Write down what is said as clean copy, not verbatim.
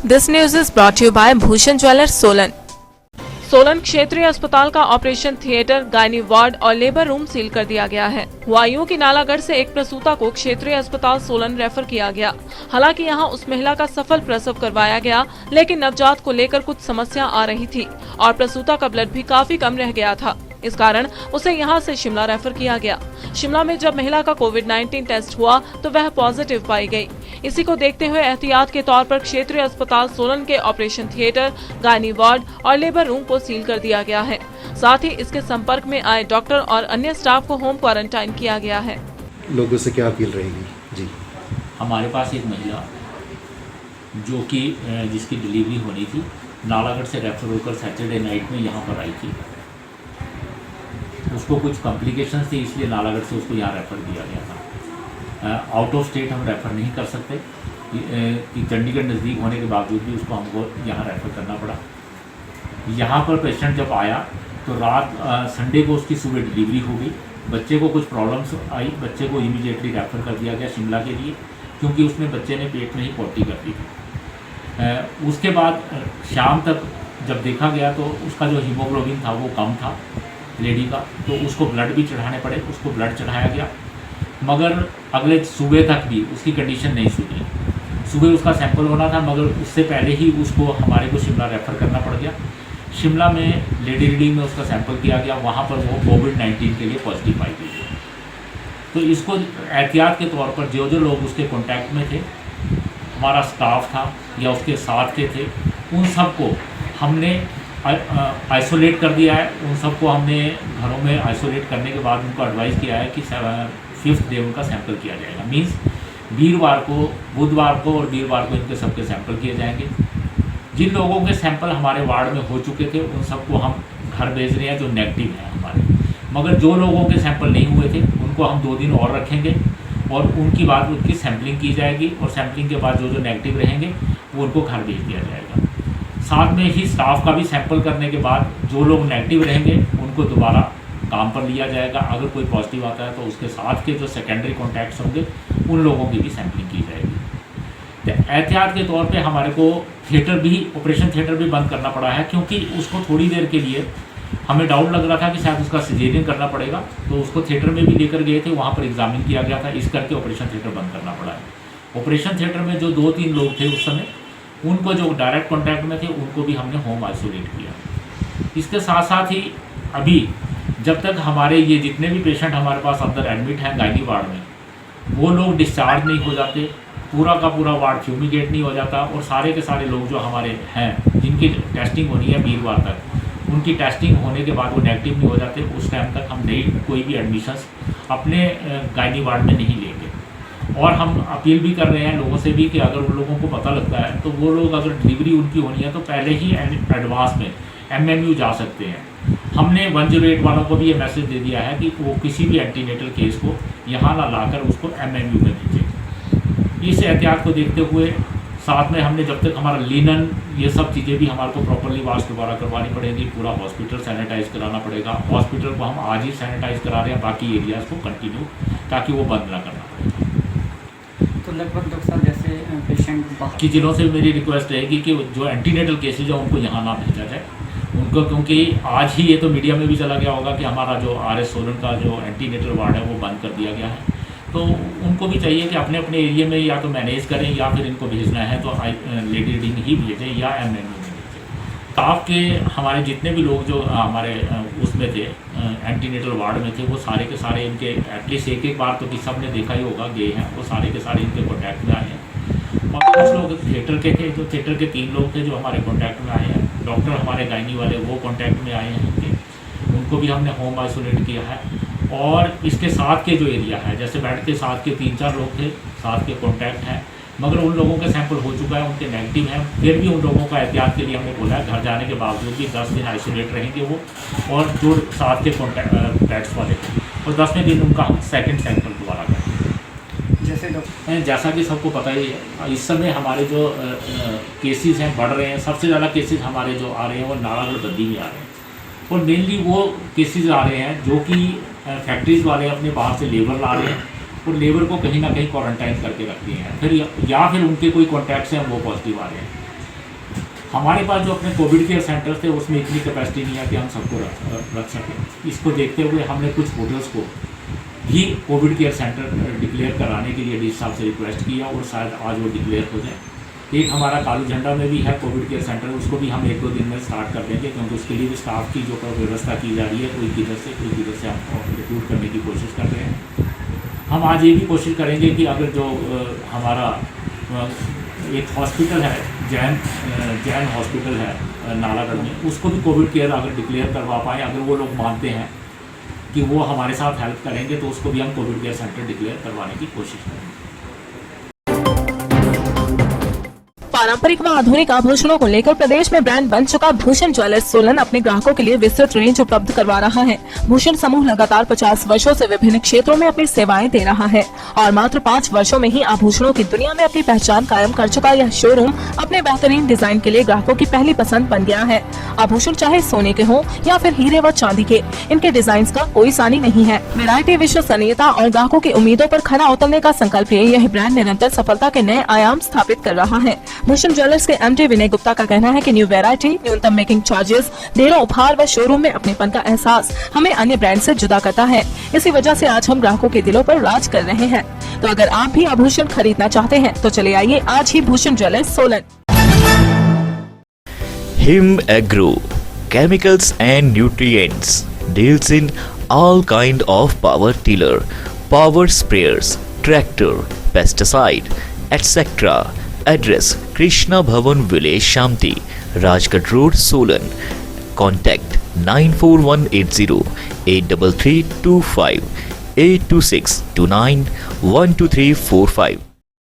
This news is brought to you by Bhushan Jewellers, Solan. Solan क्षेत्रीय अस्पताल का operation theatre, gynae ward और labour room seal कर दिया गया है। वायु की नालागढ़ से एक प्रसूता को क्षेत्रीय अस्पताल सोलन रेफर किया गया। हालांकि यहां उस महिला का सफल प्रसव करवाया गया, लेकिन नवजात को लेकर कुछ समस्या आ रही थी और प्रसूता का ब्लड भी काफी कम रह गया था। इस कारण उसे यहां से शिमला रेफर किया गया। शिमला में जब महिला का कोविड-19 टेस्ट हुआ तो वह पॉजिटिव पाई गई। इसी को देखते हुए एहतियात के तौर पर क्षेत्रीय अस्पताल सोलन के ऑपरेशन थिएटर, गायनी वार्ड और लेबर रूम को सील कर दिया गया है। साथ ही इसके संपर्क में आए डॉक्टर और अन्य स्टाफ को होम क्वारंटाइन किया गया है। लोगों से क्या अपील रहेगी? जी, हमारे पास एक महिला जो कि जिसकी डिलीवरी होनी थी, नालागढ़ से रेफर होकर सैटरडे नाइट में यहाँ पर आई थी। उसको कुछ कॉम्प्लिकेशंस थी, इसलिए नालागढ़ से उसको यहाँ रेफ़र दिया गया था। आउट ऑफ स्टेट हम रेफ़र नहीं कर सकते कि चंडीगढ़ नज़दीक होने के बावजूद भी उसको हमको यहाँ रेफ़र करना पड़ा। यहाँ पर पेशेंट जब आया तो रात संडे को उसकी सुबह डिलीवरी हो गई। बच्चे को कुछ प्रॉब्लम्स आई, बच्चे को इमीडिएटली रेफ़र कर दिया गया शिमला के लिए, क्योंकि उसमें बच्चे ने पेट में ही पॉटी कर दी थी। उसके बाद शाम तक जब देखा गया तो उसका जो हीमोग्लोबिन था वो कम था लेडी का, तो उसको ब्लड भी चढ़ाने पड़े। उसको ब्लड चढ़ाया गया, मगर अगले सुबह तक भी उसकी कंडीशन नहीं सुधरी। सुबह उसका सैंपल होना था, मगर उससे पहले ही उसको हमारे को शिमला रेफ़र करना पड़ गया। शिमला में लेडी रीडिंग में उसका सैंपल किया गया, वहाँ पर वो कोविड-19 के लिए पॉजिटिव पाई गई। तो इसको एहतियात के तौर पर जो लोग उसके कॉन्टैक्ट में थे, हमारा स्टाफ था या उसके साथ के थे, उन सबको हमने आइसोलेट कर दिया है। उन सबको हमने घरों में आइसोलेट करने के बाद उनको एडवाइस किया है कि 5th डे उनका सैंपल किया जाएगा। मीन्स वीरवार को, बुधवार को और वीरवार को इनके सबके सैंपल किए जाएंगे। जिन लोगों के सैंपल हमारे वार्ड में हो चुके थे उन सबको हम घर भेज रहे हैं जो नेगेटिव हैं हमारे, मगर जो लोगों के सैंपल नहीं हुए थे उनको हम 2 दिन और रखेंगे और उनकी बाद उनकी सैंपलिंग की जाएगी और सैंपलिंग के बाद जो नेगेटिव रहेंगे वो उनको घर भेज दिया जाएगा। साथ में ही स्टाफ का भी सैंपल करने के बाद जो लोग नेगेटिव रहेंगे उनको दोबारा काम पर लिया जाएगा। अगर कोई पॉजिटिव आता है तो उसके साथ के जो सेकेंडरी कॉन्टैक्ट्स होंगे उन लोगों की भी सैंपलिंग की जाएगी। तो एहतियात के तौर पे हमारे को थिएटर भी, ऑपरेशन थिएटर भी बंद करना पड़ा है, क्योंकि उसको थोड़ी देर के लिए हमें डाउट लग रहा था कि शायद उसका सिजेरियन करना पड़ेगा, तो उसको थिएटर में भी लेकर गए थे, वहाँ पर एग्जामिन किया गया था। इस करके ऑपरेशन थिएटर बंद करना पड़ा है। ऑपरेशन थिएटर में जो 2-3 लोग थे उस समय, उनको जो डायरेक्ट कॉन्टैक्ट में थे उनको भी हमने होम आइसोलेट किया। इसके साथ साथ ही अभी जब तक हमारे ये जितने भी पेशेंट हमारे पास अंदर एडमिट हैं गायनी वार्ड में, वो लोग डिस्चार्ज नहीं हो जाते, पूरा का पूरा वार्ड फ्यूमिगेट नहीं हो जाता और सारे के सारे लोग जो हमारे हैं जिनकी टेस्टिंग होनी है वीरवार तक, उनकी टेस्टिंग होने के बाद वो नेगेटिव नहीं हो जाते, उस टाइम तक हम नहीं कोई भी एडमिशंस अपने गायनी वार्ड में नहीं लेंगे। और हम अपील भी कर रहे हैं लोगों से भी कि अगर उन लोगों को पता लगता है तो वो लोग अगर डिलीवरी उनकी होनी है तो पहले ही एडवांस में MMU जा सकते हैं। हमने 108 वालों को भी ये मैसेज दे दिया है कि वो किसी भी एंटीनेटल केस को यहाँ ना लाकर उसको MMU में भेजें। इस एहतियात को देखते हुए साथ में हमने जब तक हमारा लिनन ये सब चीज़ें भी हमारे को प्रॉपरली वॉश दोबारा करवानी पड़ेगी, पूरा हॉस्पिटल सैनिटाइज कराना पड़ेगा। हॉस्पिटल को हम आज ही सैनिटाइज करा रहे हैं, बाकी एरियाज़ को कंटिन्यू, ताकि वो बंद ना करना पड़े। तो लगभग डॉक्टर साहब जैसे पेशेंट बाकी जिलों से मेरी रिक्वेस्ट रहेगी कि जो एंटीनेटल केसेज है उनको यहाँ ना भेजा जाए उनको, क्योंकि आज ही ये तो मीडिया में भी चला गया होगा कि हमारा जो RS सोलन का जो एंटीनेटल वार्ड है वो बंद कर दिया गया है। तो उनको भी चाहिए कि अपने अपने एरिया में या तो मैनेज करें या फिर इनको भेजना है तो लेडी रीडिंग ही भेजें या MMU में भेजें। स्टाफ के हमारे जितने भी लोग जो हमारे उसमें थे एंटीनेटल वार्ड में थे, वो सारे के सारे इनके एटलीस्ट एक बार तो किसी ने देखा ही होगा गए हैं, वो सारे के सारे इनके कॉन्टैक्ट में आए हैं। और कुछ लोग थिएटर के थे, जो थिएटर के 3 लोग थे जो हमारे कॉन्टैक्ट में आए हैं। डॉक्टर हमारे गायनी वाले वो कॉन्टैक्ट में आए हैं इनके, उनको भी हमने होम आइसोलेट किया है। और इसके साथ के जो एरिया है, जैसे बेड के साथ के 3-4 लोग थे साथ के कॉन्टैक्ट हैं, मगर उन लोगों के सैंपल हो चुका है, उनके नेगेटिव हैं, फिर भी उन लोगों का एहतियात के लिए हमने बोला है घर जाने के बावजूद भी 10 दिन आइसोलेट रहेंगे वो, और जो साथ के कॉन्टैक्ट बेड्स वाले थे, और 10वें दिन उनका हम सेकेंड सैंपल दोबारा करेंगे। जैसा कि सबको पता ही है, इस समय हमारे जो केसेस हैं बढ़ रहे हैं। सबसे ज़्यादा केसेस हमारे जो आ रहे हैं वो नालागढ़ बद्दी में आ रहे हैं, और मेनली वो केसेस आ रहे हैं जो कि फैक्ट्रीज़ वाले अपने बाहर से लेबर ला रहे हैं और लेबर को कहीं ना कहीं क्वारंटाइन करके रखते हैं, फिर या फिर उनके कोई कॉन्टैक्ट्स हैं वो पॉजिटिव आ रहे हैं। हमारे पास जो अपने कोविड केयर सेंटर थे उसमें इतनी कैपेसिटी नहीं है कि हम सबको रख सकें। इसको देखते हुए हमने कुछ होटल्स को भी कोविड केयर सेंटर डिक्लेयर कराने के लिए डीसी साहब से रिक्वेस्ट किया और शायद आज वो डिक्लेयर हो जाए। एक हमारा कालू झंडा में भी है कोविड केयर सेंटर, उसको भी हम 1-2 दिन में स्टार्ट कर देंगे, क्योंकि उसके लिए भी स्टाफ की जो व्यवस्था की जा रही है कोई किधर से हम रिक्रूट करने की कोशिश कर रहे हैं। हम आज ये भी कोशिश करेंगे कि अगर जो हमारा एक हॉस्पिटल है जैन हॉस्पिटल है नालागढ़ में, उसको भी कोविड केयर अगर डिक्लेयर करवा पाएँ, अगर वो लोग मानते हैं कि वो हमारे साथ हेल्प करेंगे, तो उसको भी हम कोविड केयर सेंटर डिक्लेयर करवाने की कोशिश करेंगे। पारंपरिक व आधुनिक आभूषणों को लेकर प्रदेश में ब्रांड बन चुका भूषण ज्वेलर्स सोलन अपने ग्राहकों के लिए विस्तृत रेंज उपलब्ध करवा रहा है। भूषण समूह लगातार 50 वर्षों से विभिन्न क्षेत्रों में अपनी सेवाएं दे रहा है और मात्र 5 वर्षों में ही आभूषणों की दुनिया में अपनी पहचान कायम कर चुका यह शोरूम अपने बेहतरीन डिजाइन के लिए ग्राहकों की पहली पसंद बन गया है। आभूषण चाहे सोने के हो या फिर हीरे व चांदी के, इनके डिजाइन का कोई सानी नहीं है। वैरायटी, विश्वसनीयता और ग्राहकों की उम्मीदों पर खरा उतरने का संकल्प लिए यह ब्रांड निरंतर सफलता के नए आयाम स्थापित कर रहा है। भूषण ज्वेलर्स के एमडी विनय गुप्ता का कहना है कि न्यू वैरायटी, न्यूनतम मेकिंग चार्जेस, ढेरों उपहार व शोरूम में अपनेपन का एहसास हमें अन्य ब्रांड से जुदा करता है। इसी वजह से आज हम ग्राहकों के दिलों पर राज कर रहे हैं। तो अगर आप भी आभूषण खरीदना चाहते हैं तो चले आइए आज ही Bhushan jewellers Solan. Him Agro Chemicals and Nutrients deals in all kind of power tiller, power sprayers, tractor, pesticide, etc. Address Krishna Bhavan Village, Shamti, Rajghat Road, Solan. Contact 94180 83325 82629 12345.